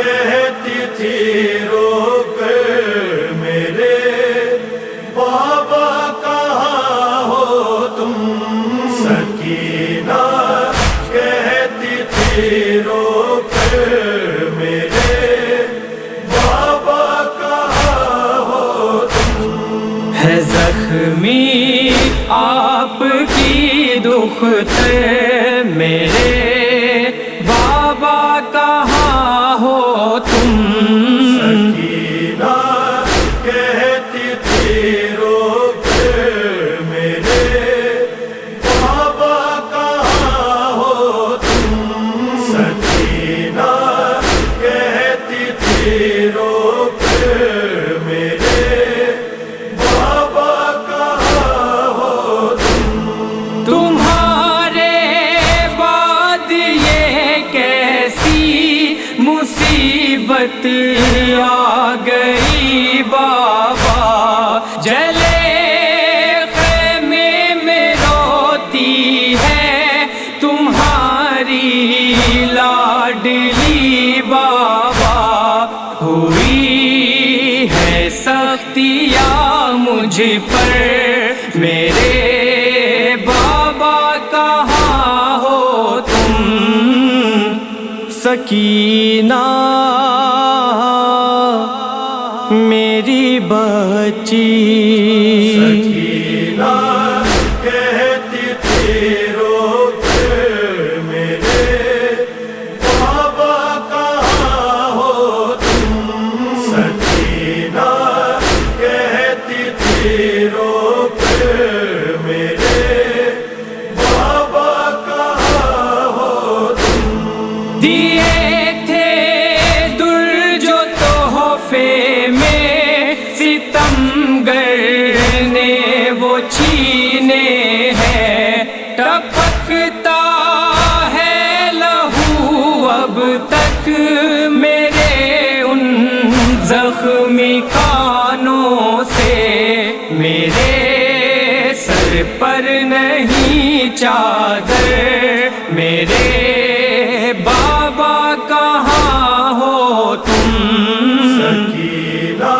کہتی تھی رو کر میرے بابا کہاں ہو تم، سکینہ کہتی تھی رو کر میرے بابا کہاں ہو تم، ہے زخمی آپ کی دختر میرے بابا کہاں ہو تم، سکینہ کہتی تھی رو کر میرے بابا کہاں ہو تم، سکینہ کہتی تھی رو کر میرے بابا کہاں ہو تم، تمہارے بعد یہ کیسی مصیبت آ گئی بابا، جلے خیمے میں روتی ہے تمہاری لاڈلی بابا، ہوئی ہے سختیاں مجھ پر میرے بابا کہاں ہو تم، سکینہ میری بچی، سکینہ کہتی تھی رو کر میرے بابا کہاں ہو تم، سکینہ کہتی تھی رو کر میرے بابا کہاں ہو تم، دیے تھے در جو تحفے میں ستمگر نے وہ چھینے ہیں، ٹپکتا ہے لہو اب تک میرے ان زخمی کانوں سے، میرے سر پر نہیں چادر میرے بابا کہاں ہو تم، سکینہ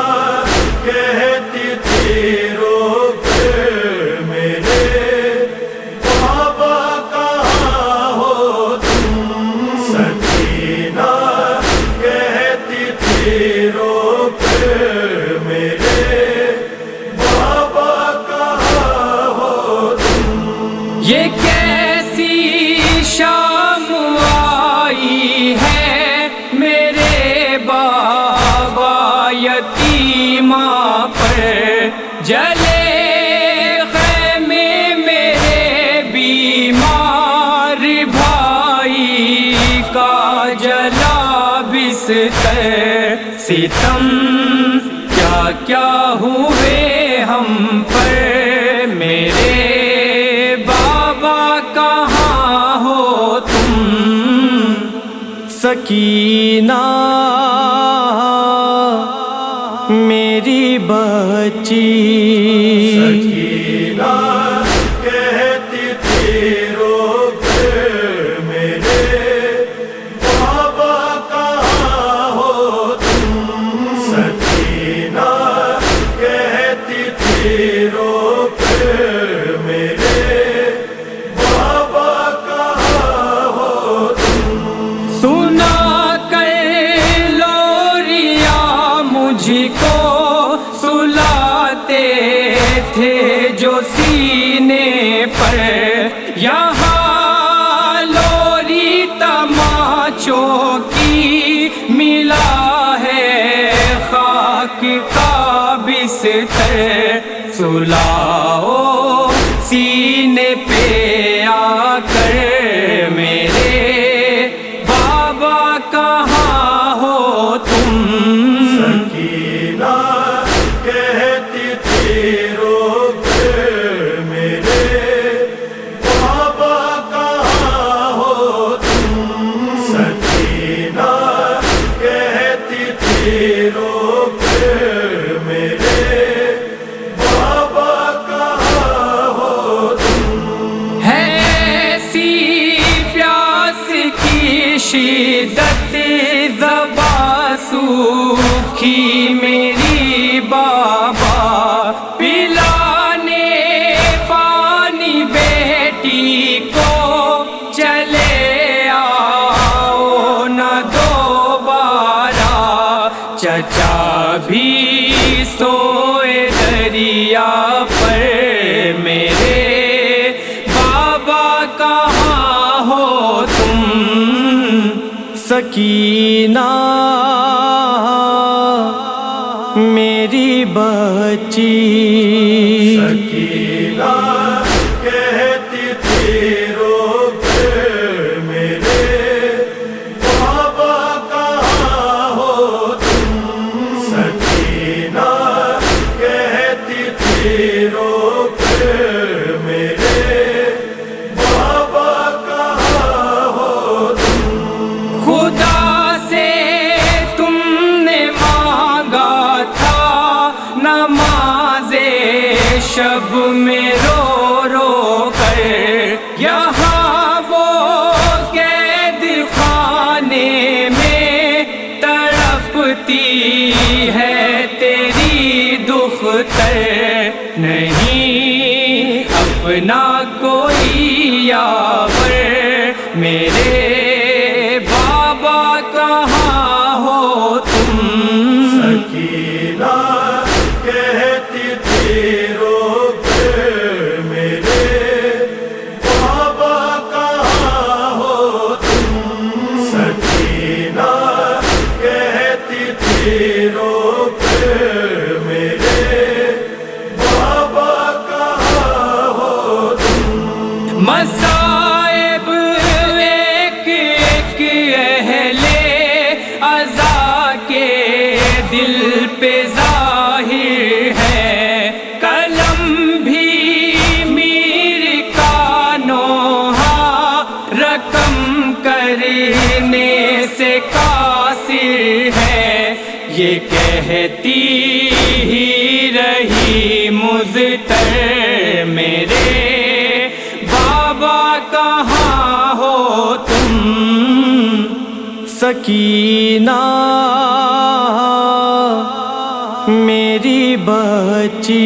کہتی تھی رو کر میرے بابا کہاں ہو تم، سکینہ کہتی تھی رو کر میرے بابا کہاں ہو تم، یہ کیسی شام آئی ہے میرے بابا یتیمہ پر، جلے خیمے میرے بیمار بھائی کا جلا بستر، ستم کیا کیا ہوئے ہم پر میرے بابا کہاں ہو تم، سکینہ میری بچی، سکینہ کہتی تھی رو کر میرے بابا کہاں ہو تم، سکینہ کہتی تھی رو کر میرے بابا کہاں ہو تم، سنا کر لوریاں مجھ کو سلاتے تھے جو سینے پر، یہاں لوری تماچوں کی ملا ہے خاک کا بستر، سلاؤ سینے پہ آ کر میرے بابا کہاں ہو تم، سکینہ کہتی تھی رو کر میرے بابا کہاں ہو تم، سکینہ کہتی تھی رو کر میرے بابا چچا بھی سوئے دریا پر میرے بابا کہاں ہو تم سکینہ میری بچی سکینہ کہتی تھی رو کر میرے بابا کہاں ہو تم سکینہ کہتی تھی رو کر میرے بابا کہاں ہو تم خدا سے تم نے مانگا تھا نماز شب میں رو رو کر یہاں وہ قید خانے میں تڑپتی ہے تیری دختر نہیں اپنا کوئی یاور میرے بابا کہاں ہو تم سکینہ کہتی تھی رو کر میرے بابا کہاں ہو تم سکینہ کہتی تھی رو کر میرے بابا کہاں ہو تم مصائب ایک ایک اہل عزا کے دل پہ ظاہر ہے قلم بھی میر کا نوحہ رقم کرنے سے قاصر ہے یہ کہتی ہی رہی مضطر میرے بابا کہاں ہو تم سکینہ میری بچی